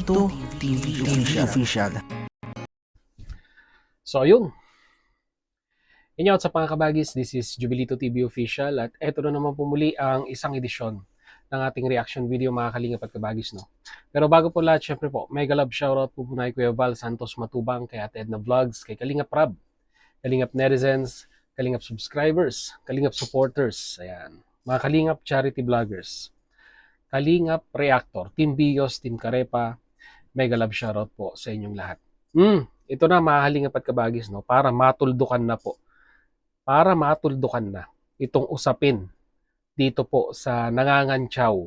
Jubilito TV Official. So ayun, inyo sa mga kabagis, this is Jubilito TV Official at eto na naman po muli ang isang edisyon ng ating reaction video mga kalingap at kabagis. No? Pero bago po lahat, syempre po, mega love shoutout po muna kay Kuya Val Santos Matubang, kay Ate Edna Vlogs, kay Kalingap Rab, Kalingap Netizens, Kalingap Subscribers, Kalingap Supporters, ayan, mga Kalingap Charity Vloggers, Kalingap Reactor, Team Bios, Team Karepa, mega love shoutout po sa inyong lahat. Ito na mga Kalingap at kabagis, no? Para matuldukan na po. Para matuldukan na itong usapin dito po sa nangangantsaw,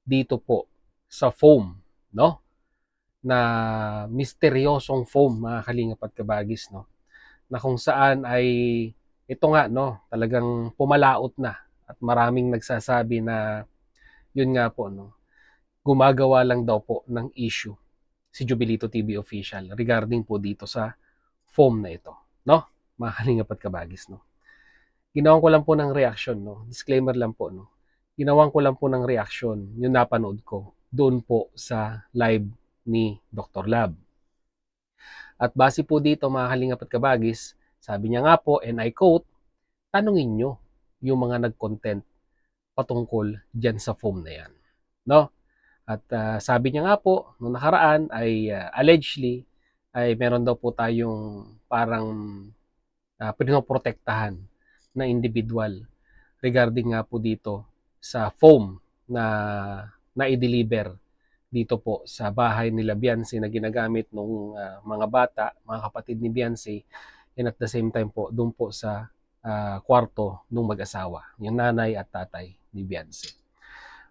dito po sa foam, no? Na misteryosong foam mga Kalingap at kabagis, no? Na kung saan ay ito nga, no? Talagang pumalaot na at maraming nagsasabi na yun nga po, no? Gumagawa lang daw po ng issue si Jubilito TV Official regarding po dito sa foam na ito, no? Mga Kalingap at kabagis, no? Ginawan ko lang po ng reaction, no? Disclaimer lang po, no? Ginawan ko lang po ng reaction yung napanood ko doon po sa live ni Dr. Lab. At base po dito mga Kalingap at kabagis, sabi niya nga po, and I quote, tanungin nyo yung mga nag-content patungkol dyan sa foam na yan, no? At sabi niya nga po, nung nakaraan ay allegedly ay meron daw po tayong parang pinoprotektahan na individual regarding nga po dito sa foam na i-deliver dito po sa bahay nila Beyonce na ginagamit ng mga bata, mga kapatid ni Beyonce, and at the same time po doon po sa kwarto ng mag-asawa, yung nanay at tatay ni Beyonce.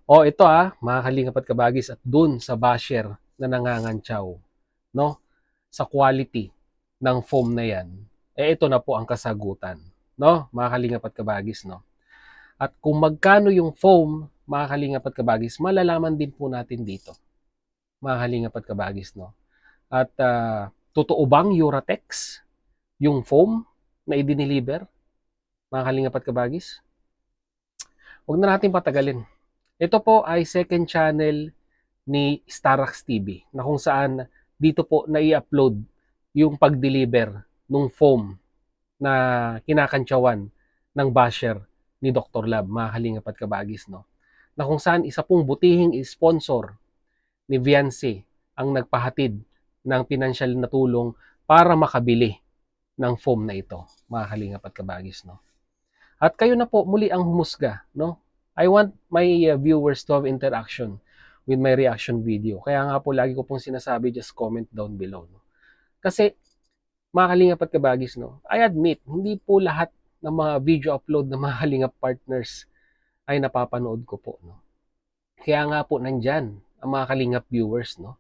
O ito mga Kalingap at kabagis, at dun sa basher na nangangantsaw, no? Sa quality ng foam na yan, ito na po ang kasagutan, no? Mga Kalingap at kabagis, no? At kung magkano yung foam, mga Kalingap at kabagis, malalaman din po natin dito, mga Kalingap at kabagis, no? At totoo bang Uratex yung foam na i-deliver, mga Kalingap at kabagis? Huwag na natin patagalin. Ito po ay second channel ni Starax TV na kung saan dito po nai-upload yung pag-deliver ng foam na kinakantsawan ng basher ni Dr. Lab, mga Kalingap at kabagis, no? Na kung saan isa pong butihing sponsor ni Beyonce ang nagpahatid ng pinansyal na tulong para makabili ng foam na ito, mga Kalingap at kabagis, no? At kayo na po muli ang humusga, no? I want my viewers to have interaction with my reaction video. Kaya nga po lagi ko pong sinasabi, just comment down below, no? Kasi mga Kalingap at kabagis, no, I admit, hindi po lahat ng mga video upload ng mga Kalingap partners ay napapanood ko po, no? Kaya nga po nandyan ang mga Kalingap viewers, no,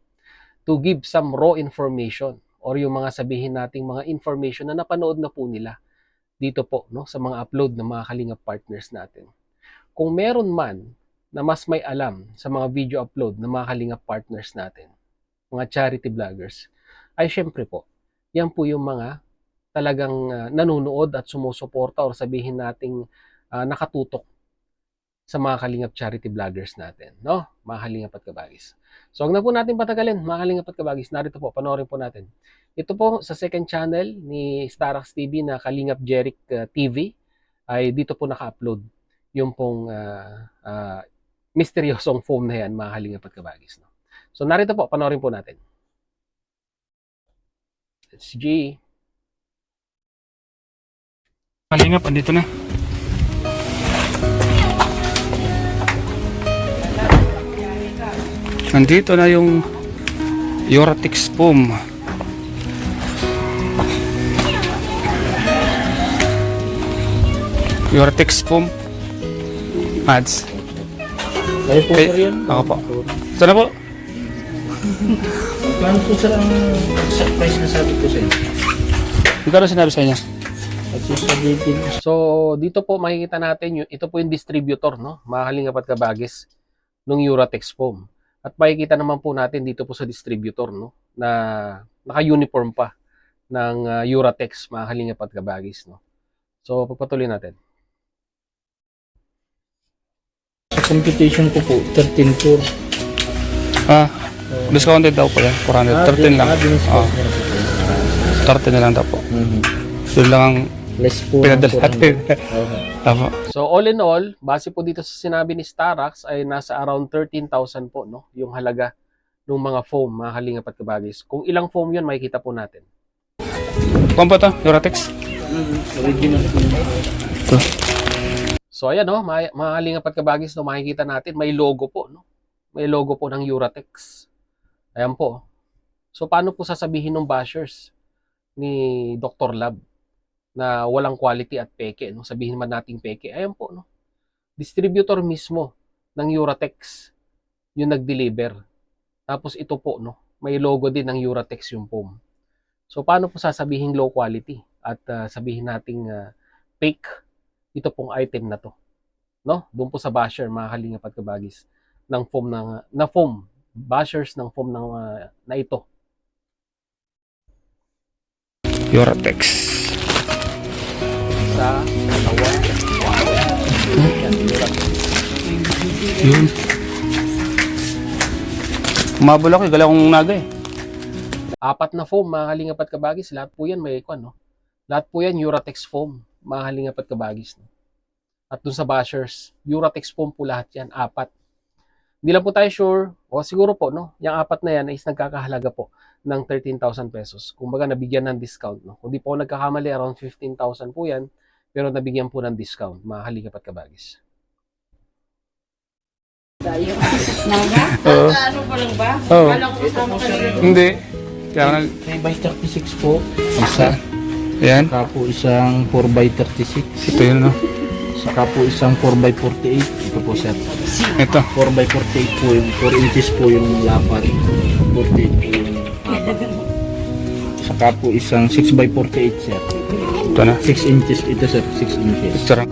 to give some raw information or yung mga sabihin nating mga information na napanood na po nila dito po, no, sa mga upload ng mga Kalingap partners natin. Kung meron man na mas may alam sa mga video upload ng mga Kalingap partners natin, mga charity vloggers, ay syempre po, yan po yung mga talagang nanonood at sumusuporta or sabihin nating nakatutok sa mga Kalingap charity vloggers natin, no? Mga Kalingap at kabagis. So, huwag na po natin patagalin, mga Kalingap at kabagis. Narito po, panoorin po natin. Ito po sa second channel ni Starax TV na Kalingap Jeric TV, ay dito po naka-upload yung pong misteryosong foam na yan, mga Kalingap at kabagis, no? So, narito po, panoorin po natin. Let's G. Kalingap, andito na. Nandito na yung Uratex foam. Uratex foam. Ads. Kayo po sir yan? Ako po. Sana po. Plano po sir ang surprise na sabi ko sa inyo. Magkano sinabi sa inyo? At sasabihin ko So, dito po makikita natin, ito po yung distributor, no? Mga Kalingap at kabagis ng Uratex foam. At makikita naman po natin dito po sa distributor, no, na naka-uniform pa ng Uratex, mga Kalingap at kabagis, no. So, pagpatuloy natin. sa computation ko po, 13.4. Discounted daw po yan. 400. 13 lang. Diniscount Oo. niya na po kayo. 13 na lang daw po. Mhm. Yun lang ang Less po. pinadala ng natin. 400. Okay. Tama. So all in all, base po dito sa sinabi ni Starax ay nasa around 13,000 po, no? Yung halaga ng mga foam, mga kalingap at kabagis. Kung ilang foam yun, makikita po natin. Kung pa to? Uratex? Original po. Ito. So ayan, no? Mga kalingap at kabagis, no? Makikita natin, may logo po, no? May logo po ng Uratex. Ayan po. So paano po sasabihin ng bashers ni Dr. Lab na walang quality at peke, no? Sabihin man nating peke. Ayan po, no? Distributor mismo ng Uratex yung nag-deliver. Tapos ito po, no? May logo din ng Uratex yung foam. So paano po sasabihin low quality at sabihin nating fake ito pong item na to, no? Doon po sa basher, mga kalingap at kabagis ng foam na foam, bashers ng foam na ito. Uratex. Sa dalawa. Yan, Uratex. Yun. Umabol ako. Gala kong naga eh. 4 na foam, mga kalingap at kabagis. Lahat po yan may kwan, no? Lahat po yan Uratex foam, mga kalingap at kabagis, no? At dun sa bashers, Uratex foam po lahat yan, 4. Hindi lang po tayo sure, o siguro po, no? Yung 4 na yan is nagkakahalaga po ng 13,000 pesos. Kumbaga nabigyan ng discount, no? Kung di po ako nagkakamali, around 15,000 po yan, pero nabigyan po ng discount, mga kalingap at kabagis. Naga? Oo. Ano pa lang ba? Oo. Kala ko kasama ka nila. Hindi. Kaya nag... May by 36 po. Isa. Ayan. Saka po isang 4 by 36. Ito yun, no? Saka po isang 4 by 48. Ito po sir. Ito. 4 by 48 po yung 4 inches po yung lapad. 48 po yung haba. Saka po isang 6 by 48 sir. Ito na. 6 inches ito sir. 6 inches. Picture.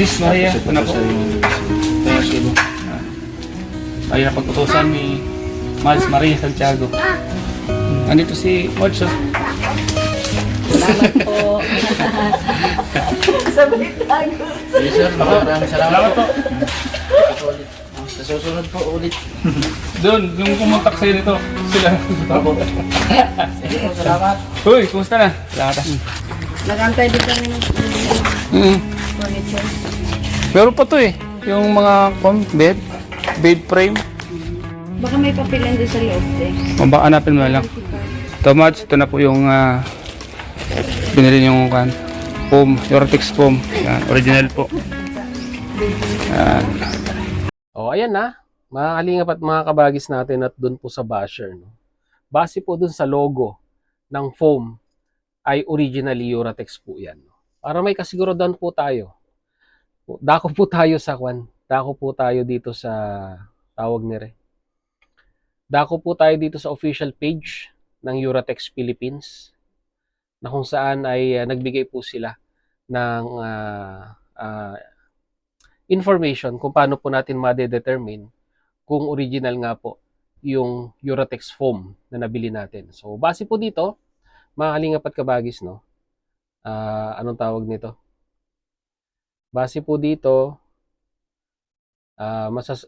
6 Maria, ito na po. Tayo silo. Tayo na pagkutusan ni Miles Maria Santiago. Andito si Mocho. Salamat po. Sabay tago. Yes sir. Maraming Salamat po. Sa susunod po ulit. Doon, yung kumontak sa'yo nito, sila. Sige po, salamat. Uy, kumusta na? Salamat. Nagantay din kami ng furniture. Meron pa to eh. Yung mga bed frame. Baka may papilan din sa loob eh. Baka hanapin mo na lang. Tomats, ito na po yung binili yung foam, Uratex foam. Yan, original po. Yan. O, ayan na. Mga kalingap at mga kabagis natin at dun po sa basher, no? Base po dun sa logo ng foam ay originally Uratex po yan. No? Para may kasiguraduhan po tayo. Dako po tayo sa Dako po tayo dito sa tawag ni Re. Dako po tayo dito sa official page ng Uratex Philippines na kung saan ay nagbigay po sila ng information kung paano po natin ma-determine kung original nga po yung Uratex foam na nabili natin. So, base po dito, mga kalingap at kabagis, no? Anong tawag nito? Base po dito,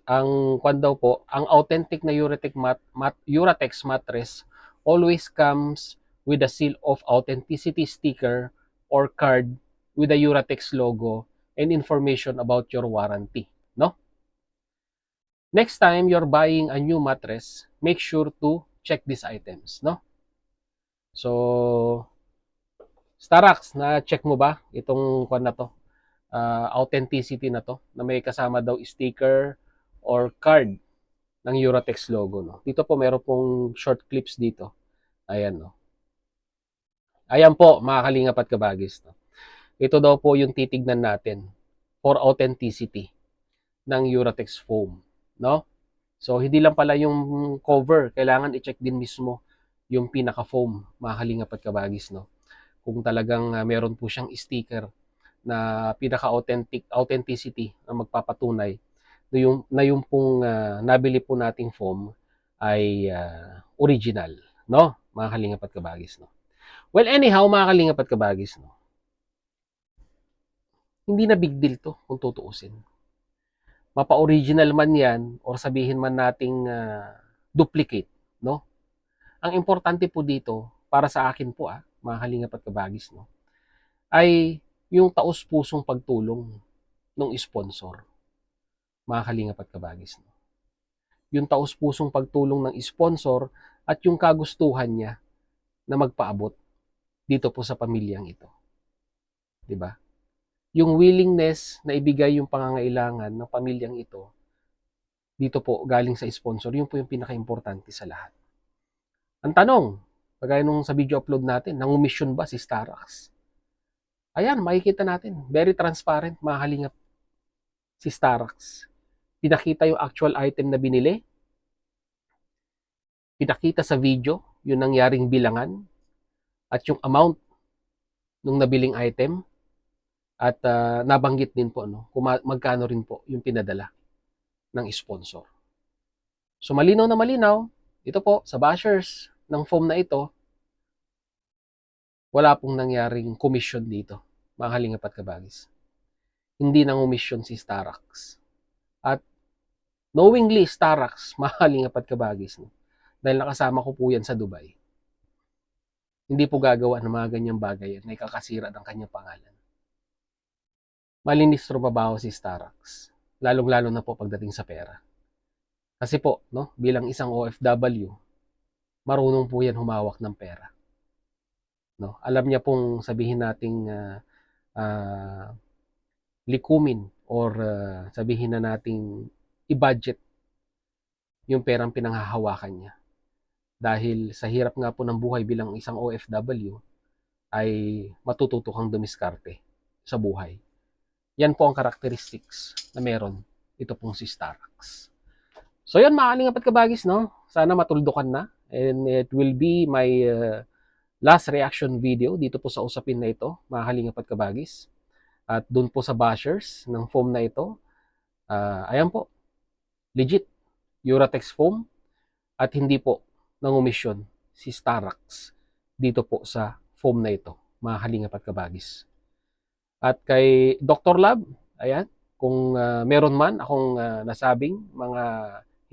ang kwan daw po, ang authentic na Uratex mattress always comes with a seal of authenticity sticker or card with the Uratex logo and information about your warranty, no? Next time you're buying a new mattress, make sure to check these items, no? So, Starax, na-check mo ba itong kwan na to? Authenticity na to, na may kasama daw sticker or card ng Uratex logo, no? Dito po meron pong short clips dito. Ayan, no? Ayan po, mga kalingap at kabagis, no? Ito daw po yung titignan natin for authenticity ng Uratex foam, no? So, hindi lang pala yung cover, kailangan i-check din mismo yung pinaka-foam, mga kalingap at kabagis, no? Kung talagang meron po siyang sticker na authenticity na magpapatunay na yung pong nabili po nating foam ay original, no? Mga kalingap at kabagis, no? Well, anyhow, mga kalingap at kabagis, no? Hindi na big deal to kung tutuusin. Mapa-original man yan or sabihin man nating duplicate, no? Ang importante po dito, para sa akin po mga kalingap at kabagis, no? Ay yung taos-pusong pagtulong ng sponsor, mga kalingap at kabagis, no? Yung taos-pusong pagtulong ng sponsor at yung kagustuhan niya na magpaabot dito po sa pamilyang ito. 'Di ba? Yung willingness na ibigay yung pangangailangan ng pamilyang ito dito po galing sa sponsor, yun po yung pinaka-importante sa lahat. Ang tanong, kagaya nung sa video upload natin, nangumisyon ba si Starax? Ayan, makikita natin. Very transparent, mga kalingap. Si Starax. Pinakita yung actual item na binili. Pinakita sa video yung nangyaring bilangan at yung amount ng nabiling item. At nabanggit din po kung magkano rin po yung pinadala ng sponsor. So malinaw na malinaw, ito po sa bashers ng foam na ito, wala pong nangyaring commission dito, mga kalingap at kabagis. Hindi nang umisyon si Starax. At knowingly Starax, mga kalingap at kabagis, dahil nakasama ko po yan sa Dubai, hindi po gagawa ng mga ganyang bagay na ikakasira ng kanyang pangalan. Malinis trumabaho si Starax, lalong-lalo na po pagdating sa pera. Kasi po, bilang isang OFW, marunong po yan humawak ng pera. Alam niya pong sabihin nating likumin or sabihin na nating i-budget yung perang pinanghahawakan niya. Dahil sa hirap nga po ng buhay bilang isang OFW, ay matututo kang dumiskarte sa buhay. Yan po ang characteristics na meron ito pong si Starax. So yan, mga kalingap at kabagis, sana matuldukan na. And it will be my last reaction video dito po sa usapin na ito, mga kalingap at kabagis. At doon po sa bashers ng foam na ito, ayan po, legit, Uratex foam, at hindi po nangumisyon si Starax dito po sa foam na ito, mga kalingap at kabagis. At kay Dr. Lab, ayan, kung meron man akong nasabing mga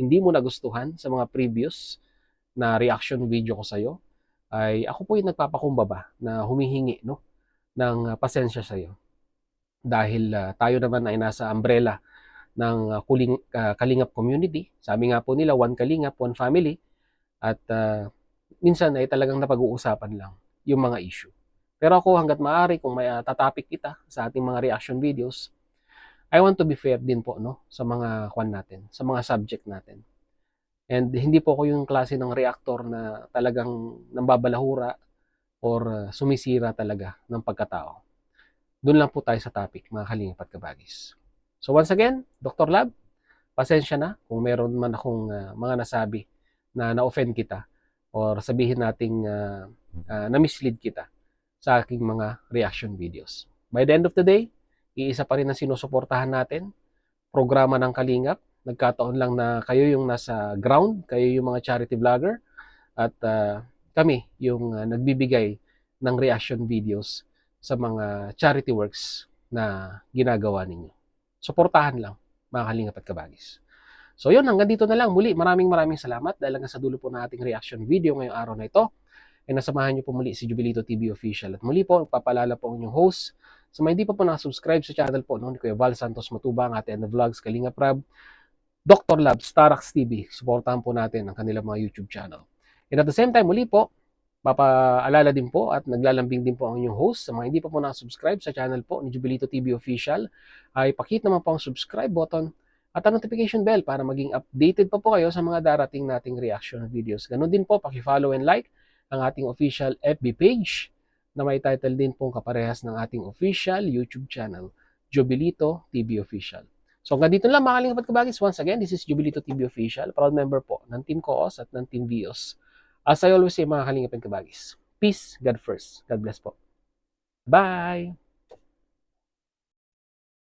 hindi mo nagustuhan sa mga previous na reaction video ko sa'yo, ay ako po yung nagpapakumbaba na humihingi ng pasensya sa'yo. Dahil tayo naman ay nasa umbrella ng Kalingap community. Sabi nga po nila, one Kalingap, one family. At minsan ay talagang napag-uusapan lang yung mga issue. Pero ako hanggat maaari, kung may tatapik kita sa ating mga reaction videos, I want to be fair din po sa mga kwan natin, sa mga subject natin. And hindi po ako yung klase ng reactor na talagang nambabalahura or sumisira talaga ng pagkatao. Doon lang po tayo sa topic, mga kalingap at kabagis. So once again, Dr. Lab, pasensya na kung meron man akong mga nasabi na na-offend kita or sabihin nating na-mislead kita sa aking mga reaction videos. By the end of the day, iisa pa rin ang sinusuportahan natin, programa ng Kalingap. Nagkataon lang na kayo yung nasa ground, kayo yung mga charity vlogger, at kami yung nagbibigay ng reaction videos sa mga charity works na ginagawa ninyo. Suportahan lang, mga Kalingap at kabagis. So yun, hanggang dito na lang. Muli, maraming salamat dahil hanggang sa dulo po ng ating reaction video ngayong araw na ito. Ay nasamahan niyo po muli si Jubilito TV Official. At muli po, papalala po ang inyong host. Sa mga hindi pa po nakasubscribe sa channel po ni Kuya Val Santos Matubang, Ate Ana Vlogs, Kalingap Rab, Dr. Lab, Starax TV. Suportahan po natin ang kanilang mga YouTube channel. And at the same time, muli po, papaalala din po at naglalambing din po ang inyong host. Sa mga hindi pa po nakasubscribe sa channel po ni Jubilito TV Official, ay pakit naman po ang subscribe button at ang notification bell para maging updated pa po kayo sa mga darating nating reaction videos. Ganun din po, paki-follow and like ang ating official FB page na may title din pong kaparehas ng ating official YouTube channel, Jubilito TV Official. So hanggang dito lang, mga kalingap at kabagis. Once again, this is Jubilito TV Official, proud member po ng Team Koos at ng Team Vios. As I always say, mga kalingap at kabagis, peace, God first. God bless po. Bye!